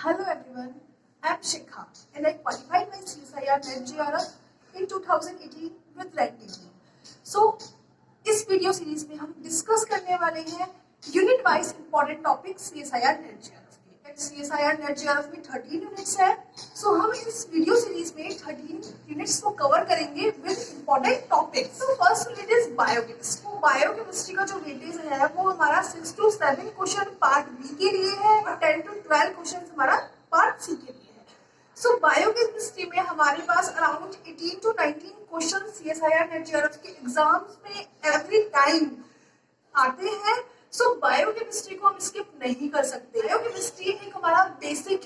Hello everyone, I am Shikha and I qualified my CSIR-Net Jrf in 2018 with Red degree. So इस video series में हम discuss करने वाले हैं unit wise important topic CSIR-Net Jrf के। CSIR-Net Jrf में 13 units है। सो हम इस वीडियो सीरीज में 13 यूनिट्स को कवर करेंगे विद इंपॉर्टेंट टॉपिक्स। तो first unit is biochemistry. Biochemistry का जो वेटेज है वो हमारा 6 to 7 क्वेश्चन पार्ट बी के लिए है और 10 to 12 क्वेश्चन हमारा पार्ट सी के लिए है। सो बायोकेमिस्ट्री में हमारे पास around 18 to 19 question CSIR-Net Jrf के एग्जाम्स में एवरी टाइम आते हैं। सो बायोकेमिस्ट्री को हम स्किप नहीं कर सकते। बायोकेमिस्ट्री एक हमारा बेसिक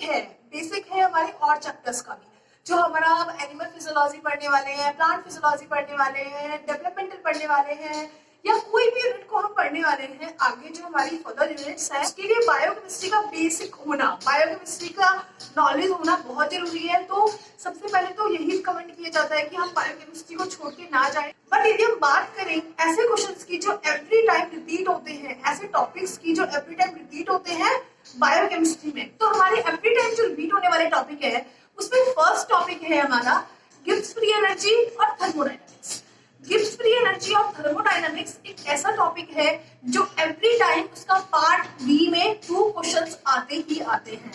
है हमारे और चैप्टर्स का भी, जो हमारा हम एनिमल फिजियोलॉजी पढ़ने वाले हैं, प्लांट फिजियोलॉजी पढ़ने वाले हैं, डेवलपमेंटल पढ़ने वाले हैं या कोई भी यूनिट को हम पढ़ने वाले हैं आगे जो हमारी फर्दर यूनिट्स है, उसके लिए बायोकेमिस्ट्री का बेसिक होना, बायोकेमिस्ट्री का नॉलेज होना बहुत जरूरी है। तो सबसे पहले तो यही रिकमेंड किया जाता है कि हम बायोकेमिस्ट्री को छोड़ के ना जाएं। बट यदि हम बात करें ऐसे क्वेश्चंस की जो एवरी टाइम रिपीट होते हैं, ऐसे टॉपिक्स की जो एवरी टाइम रिपीट होते हैं बायोकेमिस्ट्री में, तो हमारे एवरी टाइम जो रिपीट होने वाले टॉपिक है उसमें फर्स्ट टॉपिक है हमारा गिब्स फ्री एनर्जी और थर्मोडायनामिक्स। गिब्स फ्री एनर्जी और थर्मोडायनामिक्स एक ऐसा टॉपिक है जो एवरी टाइम उसका पार्ट बी में 2 क्वेश्चंस आते ही आते हैं।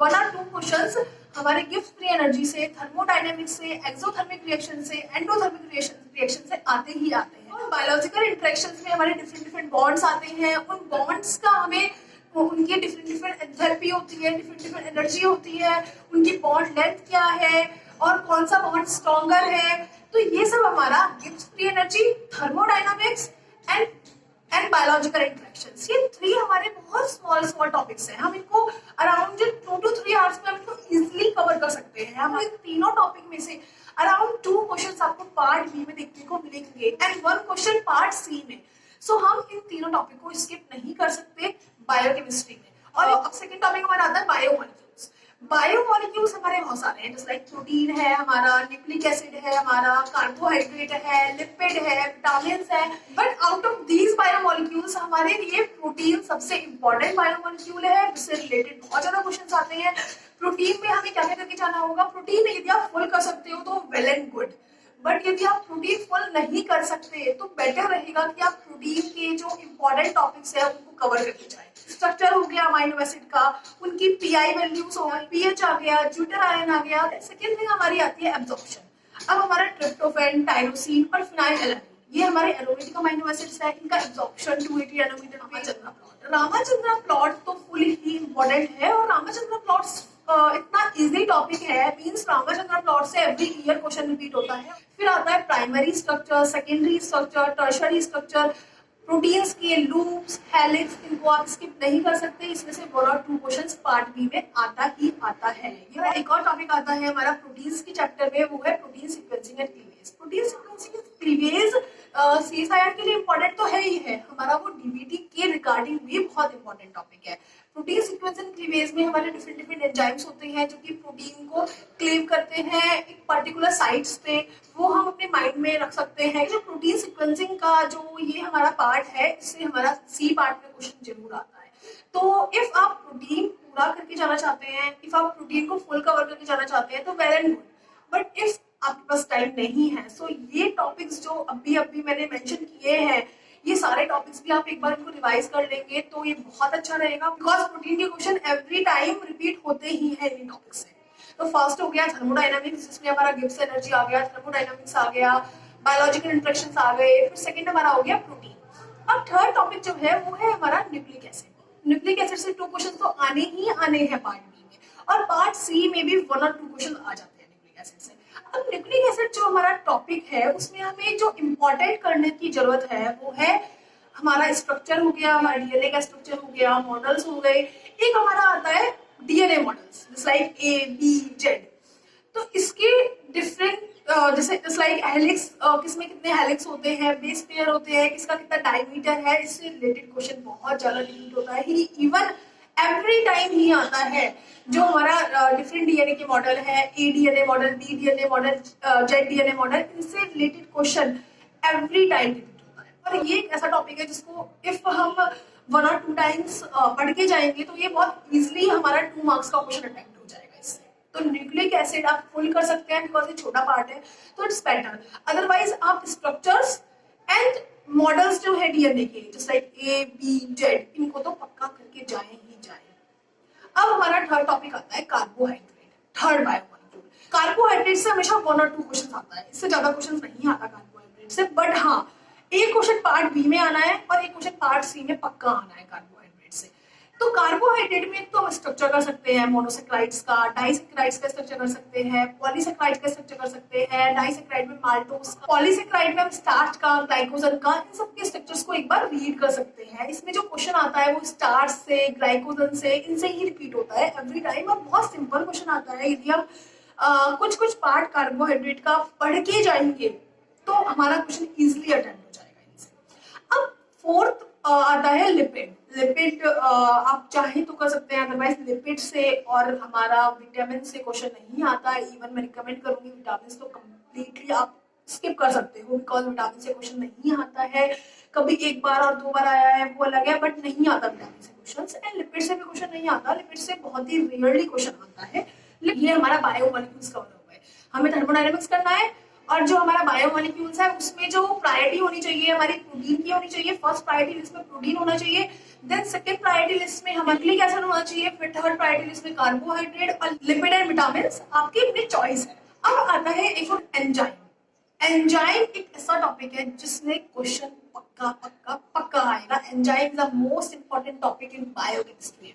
1 or 2 क्वेश्चंस हमारे गिब्स फ्री एनर्जी से, थर्मोडायनामिक्स से, एक्सोथर्मिक रिएक्शन से, एंडोथर्मिक रिएक्शन से आते ही आते हैं। और बायोलॉजिकल इंटरेक्शंस में हमारे डिफरेंट बॉन्ड्स आते हैं। उन बॉन्ड्स का हमें उनकी डिफरेंट एंथैल्पी होती है, डिफरेंट एनर्जी होती है, उनकी बॉन्ड लेंथ क्या है और कौन सा बॉन्ड स्ट्रॉन्गर है। तो ये सब हमारा Gibbs free energy, thermodynamics and biological interactions, ये 3 हमारे बहुत स्मॉल टॉपिक्स हैं। हम इनको अराउंड 2 to 3 आवर्स में हम इनको इजीली कवर कर सकते हैं। हम इन तीनों टॉपिक में से अराउंड 2 क्वेश्चन आपको पार्ट बी में देखने को मिलेंगे एंड 1 क्वेश्चन पार्ट सी में। सो हम इन तीनों टॉपिक को स्किप नहीं कर सकते बायोकेमिस्ट्री में। और अब सेकंड टॉपिक हमारा आता है बायोमॉलिक्यूल्स। बायोमॉलिक्यूल्स हमारे बहुत सारे हैं, जैसे लाइक प्रोटीन है हमारा, न्यूक्लिक एसिड है हमारा, कार्बोहाइड्रेट है, लिपिड है, विटामिन है। But out of these biomolecules हमारे लिए प्रोटीन सबसे इंपॉर्टेंट बायोमॉलिक्यूल है, जिससे रिलेटेड बहुत ज्यादा क्वेश्चन आते हैं। प्रोटीन में हमें क्या क्या करके जाना होगा? प्रोटीन यदि आप फुल कर सकते हो तो वेल एंड गुड, बट यदि आप प्रोटीन फुल नहीं कर सकते तो बेटर रहेगा कि आप प्रोटीन के जो इंपॉर्टेंट टॉपिक्स है उनको कवर करके जाएं। स्ट्रक्चर हो गया अमीनो एसिड का, उनकी पीआई वैल्यूज हो गई, पीएच आ गया, ज्यूटर आयन आ गया। सेकेंड थिंग हमारी आती है एब्जॉर्प्शन। अब हमारा ट्रिप्टोफैन, टायरोसिन और फिनाइलएलानाइन, ये हमारे एरोमेटिक अमीनो एसिड्स है, इनका एब्जॉर्प्शन 280 नैनोमीटर पे। रामाचंद्रा प्लॉट तो फुल ही इंपॉर्टेंट है और रामाचंद्रा प्लॉट्स इतना इजी टॉपिक है, मींस रामाचंद्रा प्लॉट से एवरी ईयर क्वेश्चन रिपीट होता है। फिर आता है primary structure, secondary structure, tertiary structure, proteins के लूप्स, हेलिक्स, इनको आप स्किप नहीं कर सकते। इसमें से 1 or 2 क्वेश्चंस पार्ट बी में आता ही आता है। ये एक और टॉपिक आता है हमारा प्रोटीन्स के चैप्टर में, वो है protein sequencing and cleavage. Protein sequencing and cleavage CSIR के लिए इंपॉर्टेंट तो है ही है, हमारा वो डीबीटी के रिगार्डिंग भी बहुत इंपॉर्टेंट टॉपिक है। प्रोटीन सीक्वेंस एंड क्लीवेज में हमारे डिफरेंट एंजाइम्स होते हैं जो कि प्रोटीन को क्लीव करते हैं एक पर्टिकुलर साइट्स पे, वो हम अपने माइंड में रख सकते हैं। जो प्रोटीन सीक्वेंसिंग का जो ये हमारा पार्ट है, इससे हमारा सी पार्ट में क्वेश्चन जरूर आता है। तो इफ आप प्रोटीन पूरा करके जाना चाहते हैं, इफ आप प्रोटीन को फुल कवर करके जाना चाहते हैं तो well and good, but if आपके पास टाइम नहीं है, सो ये टॉपिक्स जो अभी मैंने मेंशन किए हैं, ये सारे टॉपिक्स भी आप एक बार इनको रिवाइज कर लेंगे तो ये बहुत अच्छा रहेगा, बिकॉज प्रोटीन के क्वेश्चन एवरी टाइम रिपीट होते ही है इन टॉपिक से। तो फर्स्ट हो गया थर्मोडायनामिक्स, जिसमें हमारा गिब्स एनर्जी आ गया, थर्मोडायनामिक्स आ गया, बायोलॉजिकल इंटरेक्शंस आ गए। फिर सेकंड हमारा हो गया प्रोटीन। अब थर्ड टॉपिक जो है वो है हमारा न्यूक्लिक एसिड। न्यूक्लिक एसिड से 2 क्वेश्चन तो आने ही आने हैं पार्ट बी में, और पार्ट सी में भी 1 or 2 क्वेश्चन आ जाते हैं न्यूक्लिक एसिड से। अब न्यूक्लिक एसिड जो हमारा टॉपिक है उसमें हमें जो इम्पोर्टेंट करने की जरूरत है वो है हमारा स्ट्रक्चर हो गया, हमारा डीएनए का स्ट्रक्चर हो गया, मॉडल्स हो गए। एक हमारा आता है डीएनए मॉडल्स, जैसे लाइक A, B, Z। तो इसके डिफरेंट जैसे लाइक हेलिक्स, किसमें कितने हेलिक्स होते हैं, बेस पेयर होते हैं, किसका कितना डायमीटर है, इससे रिलेटेड क्वेश्चन बहुत ज्यादा रिपीट होता है। इवन एवरी टाइम ही आता है जो हमारा डिफरेंट डीएनए के मॉडल है, A DNA model, B DNA model, Z DNA model, इनसे रिलेटेड क्वेश्चन एवरी टाइम। और ये एक ऐसा टॉपिक है जिसको इफ हम 1 और 2 टाइम्स पढ़ के जाएंगे तो ये बहुत इजीली हमारा 2 मार्क्स का क्वेश्चन अटेम्प्ट हो जाएगा इससे। तो न्यूक्लिक एसिड आप फुल कर सकते हैं बिकॉज ये छोटा पार्ट है, तो इट्स बेटर। अदरवाइज आप स्ट्रक्चर्स एंड मॉडल्स जो है डीएनए के, जैसे लाइक ए बी जेड, इनको तो पक्का करके जाए ही जाए। अब हमारा थर्ड टॉपिक आता है कार्बोहाइड्रेट, थर्ड बायोमॉलिक्यूल। कार्बोहाइड्रेट से हमेशा 1 और 2 क्वेश्चन आता है, इससे ज्यादा क्वेश्चन नहीं आता कार्बोहाइड्रेट से, बट हाँ एक क्वेश्चन पार्ट बी में आना है और एक क्वेश्चन पार्ट सी में पक्का आना है कार्बोहाइड्रेट से। तो कार्बोहाइड्रेट में तो हम स्ट्रक्चर कर सकते हैं मोनोसेक्राइड्स का, डाइसेक्राइड्स का स्ट्रक्चर कर सकते हैं, पॉलीसेक्राइड का स्ट्रक्चर कर सकते हैं, डाइसेक्राइड में माल्टोस, पॉलीसेक्राइड में हम स्टार्च का, ग्लाइकोजन का, इन सब के स्ट्रक्चर्स को एक बार रीड कर सकते हैं। इसमें जो क्वेश्चन आता है वो स्टार्च से, ग्लाइकोजन से, इनसे ही रिपीट होता है एवरी टाइम, और बहुत सिंपल क्वेश्चन आता है। यदि हम कुछ पार्ट कार्बोहाइड्रेट का पढ़ के जाएंगे तो हमारा क्वेश्चन इजिली अटेम्प्ट हो जाएगा इनसे। अब फोर्थ आता है लिपिड। लिपिड आप चाहे तो कर सकते हैं, अदरवाइज लिपिड से और हमारा विटामिन से क्वेश्चन नहीं आता है। इवन मैं रिकमेंड करूंगी विटामिन तो कम्प्लीटली आप स्किप कर सकते हो बिकॉज विटामिन से क्वेश्चन नहीं आता है। कभी 1 बार और 2 बार आया है वो अलग है, बट नहीं आता विटामिन से क्वेश्चन। एंड लिपिड से भी क्वेश्चन नहीं आता, लिपिड से बहुत ही रेयरली क्वेश्चन आता है। ये हमारा बायोमॉलिक्यूल्स कवर हुआ है, हमें थर्मोडायनेमिक्स करना है, और जो हमारा बायोमॉलिक्यूल्स है उसमें जो प्रायोरिटी होनी चाहिए हमारी प्रोटीन की होनी चाहिए। फर्स्ट प्रायोरिटी लिस्ट में प्रोटीन होना चाहिए, देन सेकंड प्रायोरिटी लिस्ट में हमारे न्यूक्लिक एसिड होना चाहिए, फिर थर्ड प्रायोरिटी लिस्ट में कार्बोहाइड्रेट और लिपिड एंड विटामिन आपकी अपनी चॉइस है। अब आता है एक और एंजाइम। एंजाइम एक ऐसा टॉपिक है जिसमें क्वेश्चन पक्का पक्का पक्का आएगा। Enzyme is the most important topic in biochemistry.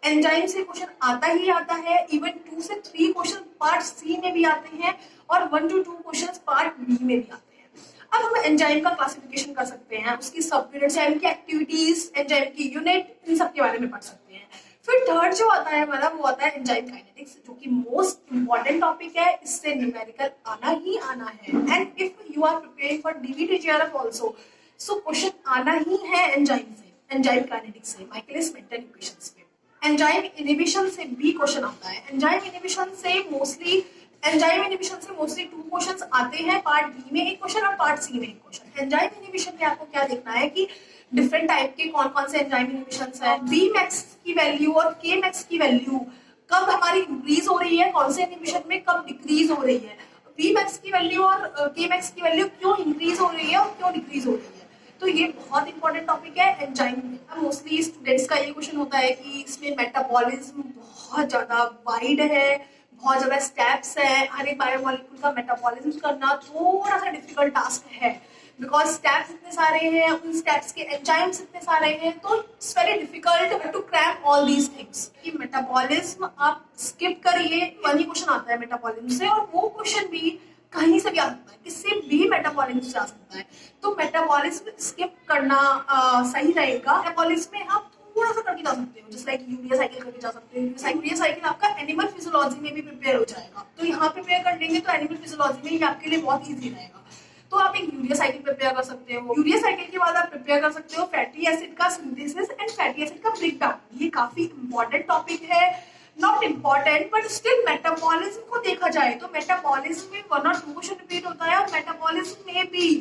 Enzyme से क्वेश्चन आता ही आता है, इवन 2 से 3 क्वेश्चन पार्ट सी में भी आते हैं और 1 to 2 क्वेश्चन पार्ट बी में भी आते हैं। अब हम एंजाइम का क्लासिफिकेशन कर सकते हैं, उसकी सब यूनिट्स, एंजाइम की एक्टिविटीज, एंजाइम की यूनिट, इन सब के बारे में पढ़ सकते हैं। फिर थर्ड जो आता है हमारा वो आता है एंजाइम काइनेटिक्स, जो कि मोस्ट इंपॉर्टेंट टॉपिक है। इससे न्यूमेरिकल आना ही आना है, and if you are preparing for DVT JRF also, so question आना ही है एंजाइम से, एंजाइम काइनेटिक्स से, माइकलिस मेंटन इक्वेशंस पे। एंजाइम इनहिबिशन से भी क्वेश्चन आता है। एंजाइम इनहिबिशन से मोस्टली 2 क्वेश्चंस आते हैं, पार्ट बी में एक क्वेश्चन और पार्ट सी में एक क्वेश्चन। एंजाइम इनहिबिशन में आपको क्या देखना है कि डिफरेंट टाइप के कौन कौन से एंजाइम इनहिबिशंस हैं, बी मैक्स की वैल्यू और के मैक्स की वैल्यू कब हमारी इंक्रीज हो रही है, कौन से इनहिबिशन में कब डिक्रीज हो रही है, बी मैक्स की वैल्यू और के मैक्स की वैल्यू क्यों इंक्रीज हो रही है और क्यों डिक्रीज हो रही है। तो ये बहुत इंपॉर्टेंट टॉपिक है एंजाइम में। मोस्टली स्टूडेंट्स का ये क्वेश्चन होता है कि इसमें मेटाबॉलिज्म बहुत ज्यादा वाइड है, बहुत ज्यादा स्टेप्स है, हर एक बायोमॉलिक्यूल का मेटाबॉलिज्म करना थोड़ा सा डिफिकल्ट टास्क है बिकॉज स्टेप्स इतने सारे हैं, उन स्टेप्स के एंजाइम्स इतने सारे हैं, तो it's very difficult to crack all these things. कि मेटाबॉलिज्म आप स्किप करिए, वही क्वेश्चन आता है मेटाबॉलिज्म से, और वो क्वेश्चन भी कहीं से भी आ सकता है, किससे भी मेटाबॉलिज्म से आ सकता है। तो मेटाबॉलिज्म स्किप करना सही रहेगा। मेटाबॉलिज्म में आप थोड़ा सा करके जा सकते हो, जैसे लाइक यूरिया साइकिल करके जा सकते हो। यूरिया साइकिल आपका एनिमल फिजियोलॉजी में भी प्रिपेयर हो जाएगा, तो यहाँ प्रिपेयर कर लेंगे तो एनिमल फिजियोलॉजी में ही आपके लिए बहुत ईजी रहेगा। तो आप एक यूरिया साइकिल प्रिपेयर कर सकते हो। यूरिया साइकिल के बाद आप प्रिपेयर कर सकते हो फैटी एसिड का सिंथेसिस एंड फैटी एसिड का ब्रेकडाउन। ये काफी इंपॉर्टेंट टॉपिक है, not important but still metabolism को देखा जाए तो मेटाबॉलिज्म में 1 और 2 क्वेश्चन रिपीट होता है, और मेटाबॉलिज्म में भी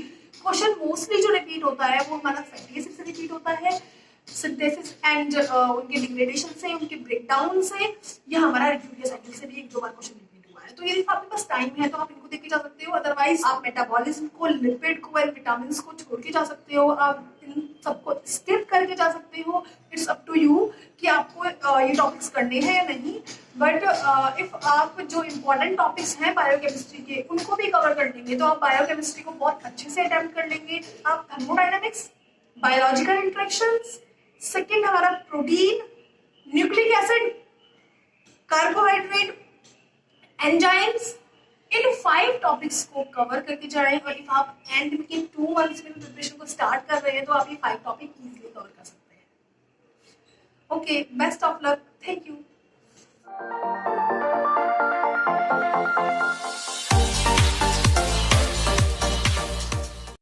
क्वेश्चन मोस्टली जो रिपीट होता है वो हमारा फैटी एसिड से रिपीट होता है, सिंथेसिस एंड उनके डिग्रेडेशन से, उनके ब्रेकडाउन से, या हमारा यूरिया साइकिल से भी 1-2 बार क्वेश्चन रिपीट हुआ है। तो यदि आपके पास टाइम है तो आप इनको देख के जा सकते हो, अदरवाइज आप मेटाबॉलिज्म को, लिपिड को एंड विटामिन को छोड़ के जा सकते हो, आप इन सबको स्किप करके जा सकते हो। इट्स अप टू यू कि आपको ये टॉपिक्स करने हैं या नहीं, बट इफ आप जो इम्पोर्टेंट टॉपिक्स हैं बायोकेमिस्ट्री के उनको भी कवर कर लेंगे तो आप बायोकेमिस्ट्री को बहुत अच्छे से अटेम्प्ट कर लेंगे। आप थर्मोडायनेमिक्स, बायोलॉजिकल इंटरेक्शंस, सेकेंड हमारा protein, nucleic acid, carbohydrate, enzymes, इन 5 टॉपिक्स को कवर करके जाएं। और इफ आप एंड के 2 मंथ्स में प्रिपरेशन को स्टार्ट कर रहे हैं तो आप ये 5 टॉपिक इजीली कवर कर सकते हैं। Okay, best of luck, thank you.